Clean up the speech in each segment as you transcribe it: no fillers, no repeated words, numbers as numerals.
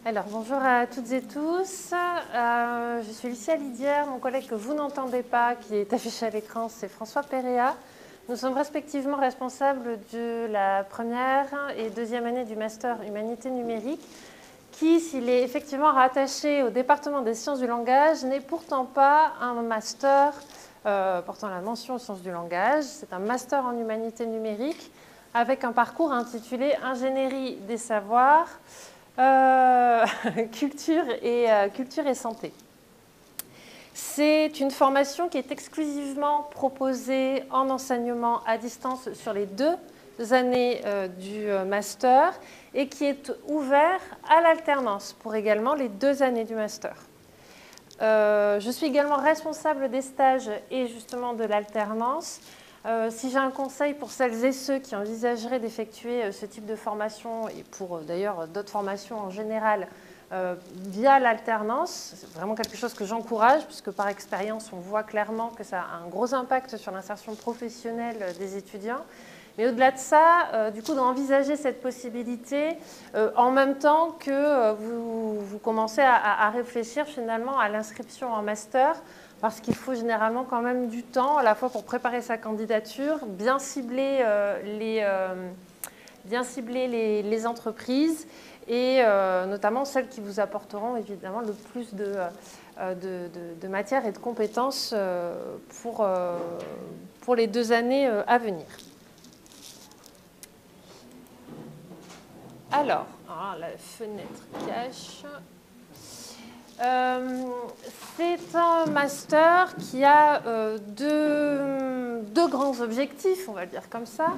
Alors, bonjour à toutes et tous. Je suis Lucia Lidière. Mon collègue que vous n'entendez pas, qui est affiché à l'écran, c'est François Péréa. Nous sommes respectivement responsables de la première et deuxième année du Master Humanité numérique, qui, s'il est effectivement rattaché au département des sciences du langage, n'est pourtant pas un master portant la mention sciences du langage. C'est un master en humanité numérique avec un parcours intitulé Ingénierie des savoirs, culture et santé. C'est une formation qui est exclusivement proposée en enseignement à distance sur les 2 années du master et qui est ouvert à l'alternance pour également les 2 années du master. Je suis également responsable des stages et justement de l'alternance. Si j'ai un conseil pour celles et ceux qui envisageraient d'effectuer ce type de formation et pour d'ailleurs d'autres formations en général via l'alternance, c'est vraiment quelque chose que j'encourage puisque par expérience on voit clairement que ça a un gros impact sur l'insertion professionnelle des étudiants. Mais au-delà de ça, du coup, d'envisager cette possibilité en même temps que vous commencez à réfléchir finalement à l'inscription en master, parce qu'il faut généralement quand même du temps, à la fois pour préparer sa candidature, bien cibler les entreprises et notamment celles qui vous apporteront évidemment le plus de matière et de compétences pour les 2 années à venir. Alors, la fenêtre cache. C'est un master qui a deux grands objectifs, on va le dire comme ça.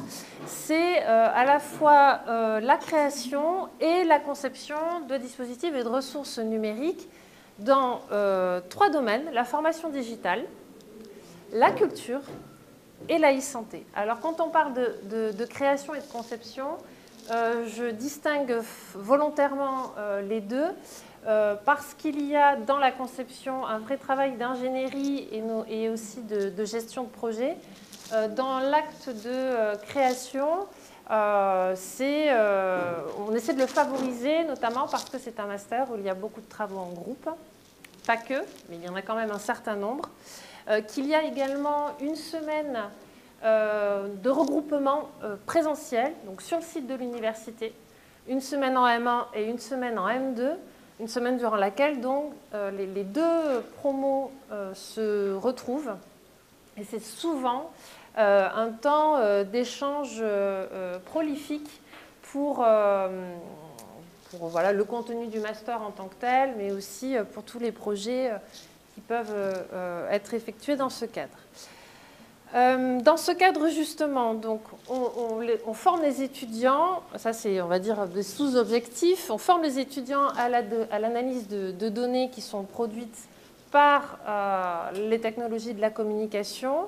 C'est à la fois la création et la conception de dispositifs et de ressources numériques dans 3 domaines, la formation digitale, la culture et la e-santé. Alors quand on parle de création et de conception, je distingue volontairement les deux parce qu'il y a dans la conception un vrai travail d'ingénierie et aussi de gestion de projet. Dans l'acte de création, on essaie de le favoriser, notamment parce que c'est un master où il y a beaucoup de travaux en groupe, pas que, mais il y en a quand même un certain nombre, qu'il y a également une semaine de regroupement présentiel, donc sur le site de l'université, une semaine en M1 et une semaine en M2, une semaine durant laquelle donc, les 2 promos se retrouvent. Et c'est souvent un temps d'échange prolifique pour voilà, le contenu du master en tant que tel, mais aussi pour tous les projets qui peuvent être effectués dans ce cadre. Dans ce cadre, justement, donc, on forme les étudiants, ça c'est, on va dire, des sous-objectifs, on forme les étudiants à l'analyse de données qui sont produites par les technologies de la communication,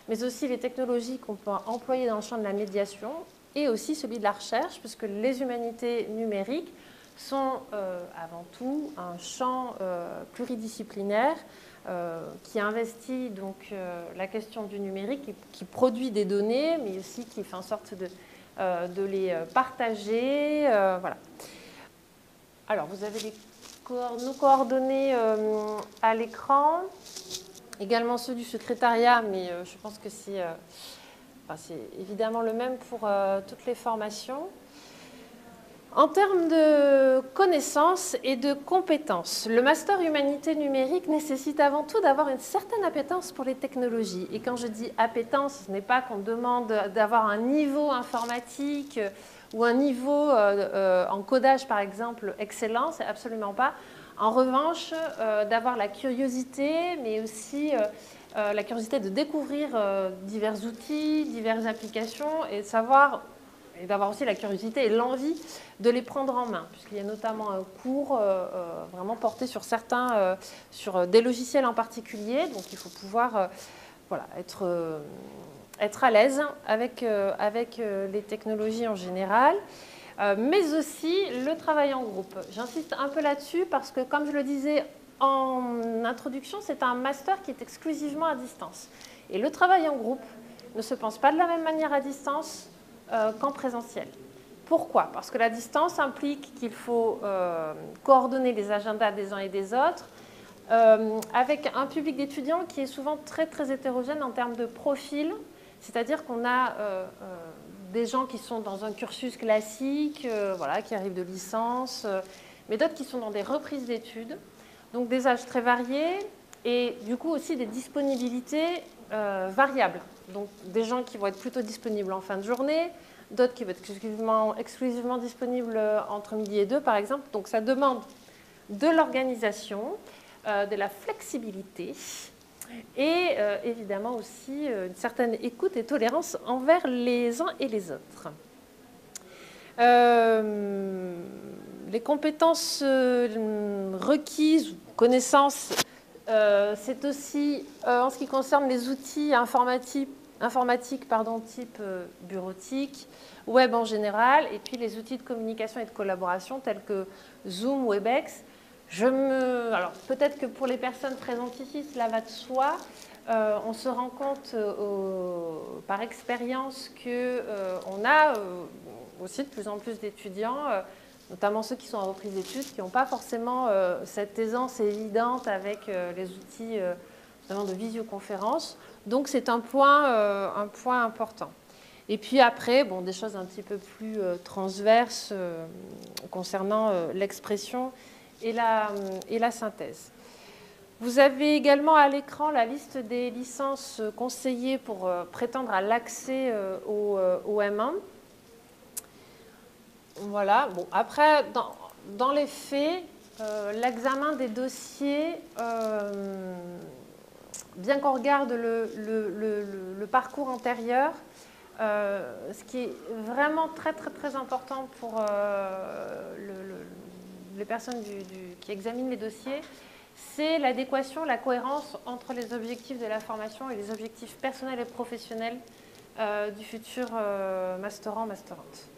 mais aussi les technologies qu'on peut employer dans le champ de la médiation et aussi celui de la recherche, puisque les humanités numériques sont avant tout un champ pluridisciplinaire qui investit donc la question du numérique, qui produit des données, mais aussi qui fait en sorte de les partager. Voilà. Alors, vous avez nos coordonnées à l'écran, également ceux du secrétariat, mais je pense que c'est évidemment le même pour toutes les formations. En termes de connaissances et de compétences, le master humanité numérique nécessite avant tout d'avoir une certaine appétence pour les technologies. Et quand je dis appétence, ce n'est pas qu'on demande d'avoir un niveau informatique ou un niveau en codage, par exemple, excellent, c'est absolument pas. En revanche, d'avoir la curiosité, mais aussi la curiosité de découvrir divers outils, diverses applications et de savoir... et d'avoir aussi la curiosité et l'envie de les prendre en main, puisqu'il y a notamment un cours vraiment porté sur sur des logiciels en particulier, donc il faut pouvoir voilà, être à l'aise avec les technologies en général, mais aussi le travail en groupe. J'insiste un peu là-dessus parce que, comme je le disais en introduction, c'est un master qui est exclusivement à distance. Et le travail en groupe ne se pense pas de la même manière à distance qu'en présentiel. Pourquoi? Parce que la distance implique qu'il faut coordonner les agendas des uns et des autres, avec un public d'étudiants qui est souvent très, très hétérogène en termes de profil, c'est-à-dire qu'on a des gens qui sont dans un cursus classique, voilà, qui arrivent de licence, mais d'autres qui sont dans des reprises d'études, donc des âges très variés et du coup aussi des disponibilités variables. Donc des gens qui vont être plutôt disponibles en fin de journée, d'autres qui vont être exclusivement disponibles entre midi et 2 par exemple. Donc ça demande de l'organisation, de la flexibilité et évidemment aussi une certaine écoute et tolérance envers les uns et les autres. Les compétences requises, connaissances, c'est aussi en ce qui concerne les outils informatiques type bureautique, web en général, et puis les outils de communication et de collaboration tels que Zoom, Webex. Alors peut-être que pour les personnes présentes ici, cela va de soi. On se rend compte par expérience qu'on a aussi de plus en plus d'étudiants, notamment ceux qui sont en reprise d'études, qui n'ont pas forcément cette aisance évidente avec les outils notamment de visioconférence. Donc c'est un point important. Et puis après, bon, des choses un petit peu plus transverses concernant l'expression et la synthèse. Vous avez également à l'écran la liste des licences conseillées pour prétendre à l'accès au M1. Voilà. Bon, après, dans les faits, l'examen des dossiers, bien qu'on regarde le parcours antérieur, ce qui est vraiment très, très, très important pour les personnes qui examinent les dossiers, c'est l'adéquation, la cohérence entre les objectifs de la formation et les objectifs personnels et professionnels du futur masterand, masterante.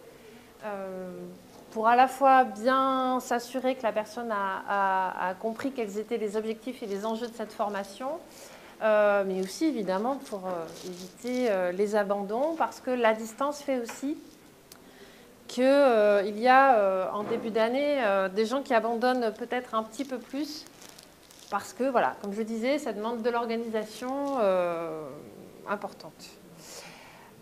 Pour à la fois bien s'assurer que la personne a compris quels étaient les objectifs et les enjeux de cette formation, mais aussi évidemment pour éviter les abandons, parce que la distance fait aussi qu'il y a en début d'année des gens qui abandonnent peut-être un petit peu plus, parce que, voilà, comme je disais, ça demande de l'organisation importante.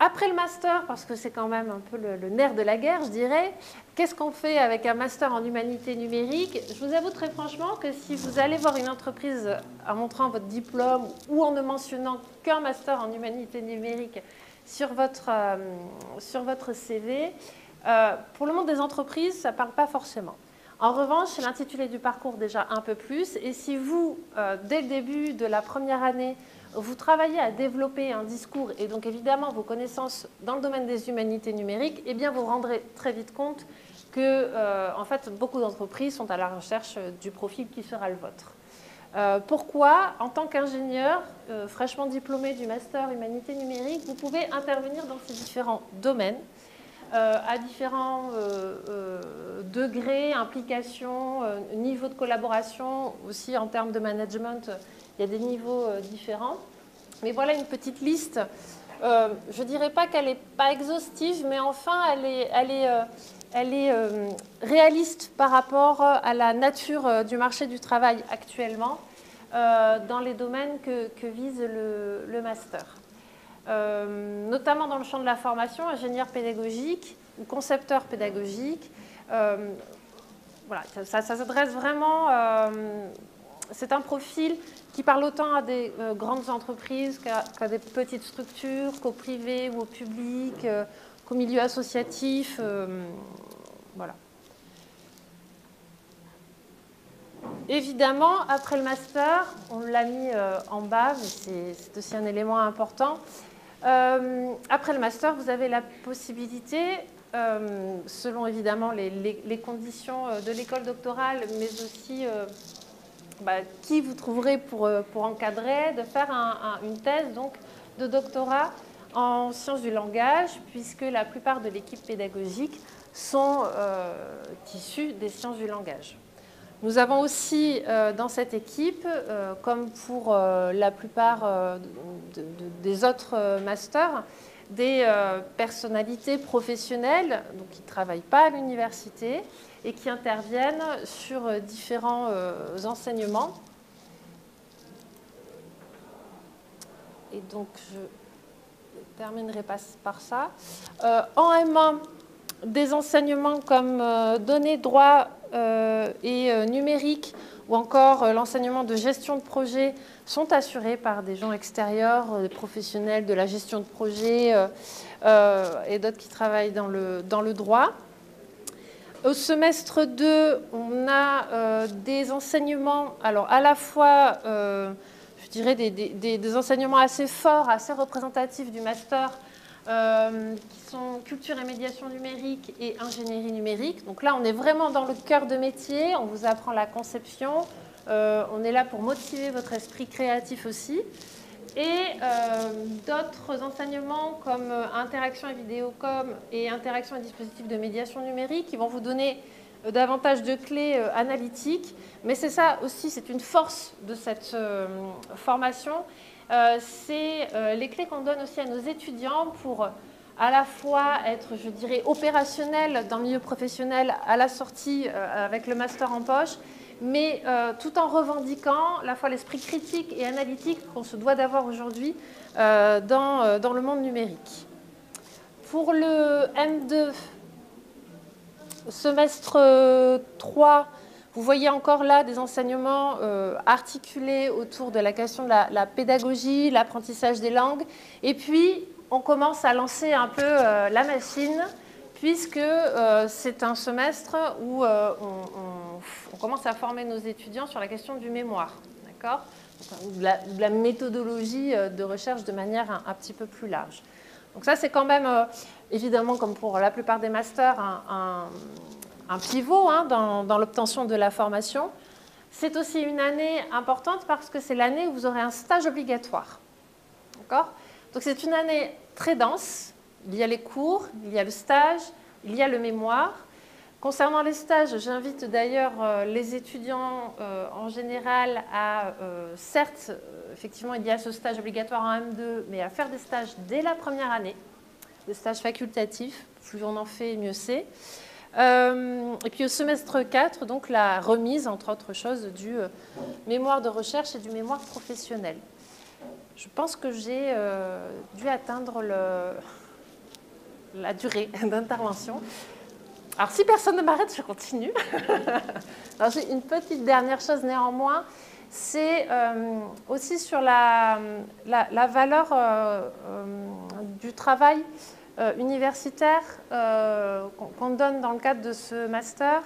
Après le master, parce que c'est quand même un peu le nerf de la guerre, je dirais, qu'est-ce qu'on fait avec un master en humanité numérique? Je vous avoue très franchement que si vous allez voir une entreprise en montrant votre diplôme ou en ne mentionnant qu'un master en humanité numérique sur votre CV, pour le monde des entreprises, ça ne parle pas forcément. En revanche, c'est l'intitulé du parcours déjà un peu plus. Et si vous, dès le début de la première année, vous travaillez à développer un discours et donc évidemment vos connaissances dans le domaine des humanités numériques, eh bien vous rendrez très vite compte que en fait, beaucoup d'entreprises sont à la recherche du profil qui sera le vôtre. Pourquoi, en tant qu'ingénieur fraîchement diplômé du master humanité numérique, vous pouvez intervenir dans ces différents domaines à différents degrés, implications, niveaux de collaboration, aussi en termes de management, il y a des niveaux différents. Mais voilà une petite liste. Je ne dirais pas qu'elle n'est pas exhaustive, mais enfin, elle est réaliste par rapport à la nature du marché du travail actuellement dans les domaines que vise le master. Notamment dans le champ de la formation, ingénieur pédagogique ou concepteur pédagogique. Voilà, ça s'adresse vraiment, c'est un profil qui parle autant à des grandes entreprises qu'à des petites structures, qu'au privé ou au public, qu'au milieu associatif. Voilà. Évidemment, après le master, on l'a mis en bas, mais c'est aussi un élément important. Après le master, vous avez la possibilité, selon évidemment les conditions de l'école doctorale, mais aussi qui vous trouverez pour encadrer, de faire une thèse donc, de doctorat en sciences du langage, puisque la plupart de l'équipe pédagogique sont issus des sciences du langage. Nous avons aussi dans cette équipe, comme pour la plupart des autres masters, des personnalités professionnelles donc qui ne travaillent pas à l'université et qui interviennent sur différents enseignements. Et donc, je terminerai par ça. En M1, des enseignements comme données, droit et numérique, ou encore l'enseignement de gestion de projet sont assurés par des gens extérieurs, des professionnels de la gestion de projet et d'autres qui travaillent dans le droit. Au semestre 2, on a des enseignements, alors à la fois, je dirais, des enseignements assez forts, assez représentatifs du master, qui sont culture et médiation numérique et ingénierie numérique. Donc là, on est vraiment dans le cœur de métier, on vous apprend la conception, on est là pour motiver votre esprit créatif aussi. Et d'autres enseignements comme interaction et vidéocom et interaction et dispositifs de médiation numérique qui vont vous donner davantage de clés analytiques. Mais c'est ça aussi, c'est une force de cette formation. C'est les clés qu'on donne aussi à nos étudiants pour à la fois être, je dirais, opérationnels dans le milieu professionnel à la sortie avec le master en poche, mais tout en revendiquant à la fois l'esprit critique et analytique qu'on se doit d'avoir aujourd'hui dans le monde numérique. Pour le M2, semestre 3, vous voyez encore là des enseignements articulés autour de la question de la pédagogie, l'apprentissage des langues. Et puis, on commence à lancer un peu la machine, puisque c'est un semestre où on commence à former nos étudiants sur la question du mémoire, d'accord ? De la méthodologie de recherche de manière un petit peu plus large. Donc ça, c'est quand même, évidemment, comme pour la plupart des masters, un pivot hein, dans l'obtention de la formation. C'est aussi une année importante parce que c'est l'année où vous aurez un stage obligatoire. D'accord ? Donc c'est une année très dense. Il y a les cours, il y a le stage, il y a le mémoire. Concernant les stages, j'invite d'ailleurs les étudiants en général à, certes, effectivement, il y a ce stage obligatoire en M2, mais à faire des stages dès la première année, des stages facultatifs. Plus on en fait, mieux c'est. Et puis au semestre 4, donc la remise, entre autres choses, du mémoire de recherche et du mémoire professionnel. Je pense que j'ai dû atteindre la durée d'intervention. Alors si personne ne m'arrête, je continue. Alors, j'ai une petite dernière chose néanmoins, c'est aussi sur la valeur du travail universitaire qu'on donne dans le cadre de ce master.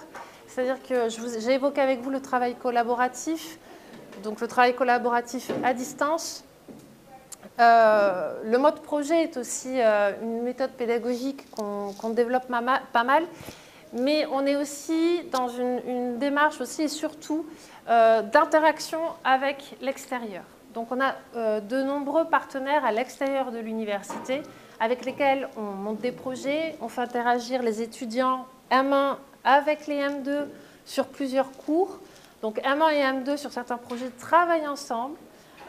C'est-à-dire que j'ai évoqué avec vous le travail collaboratif, donc le travail collaboratif à distance. Le mode projet est aussi une méthode pédagogique qu'on développe pas mal, mais on est aussi dans une démarche aussi et surtout d'interaction avec l'extérieur. Donc on a de nombreux partenaires à l'extérieur de l'université avec lesquels on monte des projets, on fait interagir les étudiants M1 avec les M2 sur plusieurs cours. Donc M1 et M2 sur certains projets travaillent ensemble.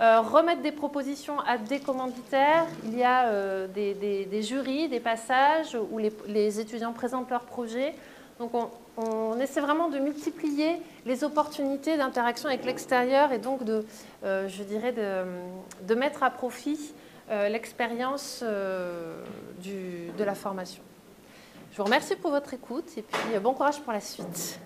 Remettre des propositions à des commanditaires. Il y a des jurys, des passages où les étudiants présentent leurs projets. Donc on essaie vraiment de multiplier les opportunités d'interaction avec l'extérieur et donc je dirais de mettre à profit l'expérience de la formation. Je vous remercie pour votre écoute et puis bon courage pour la suite.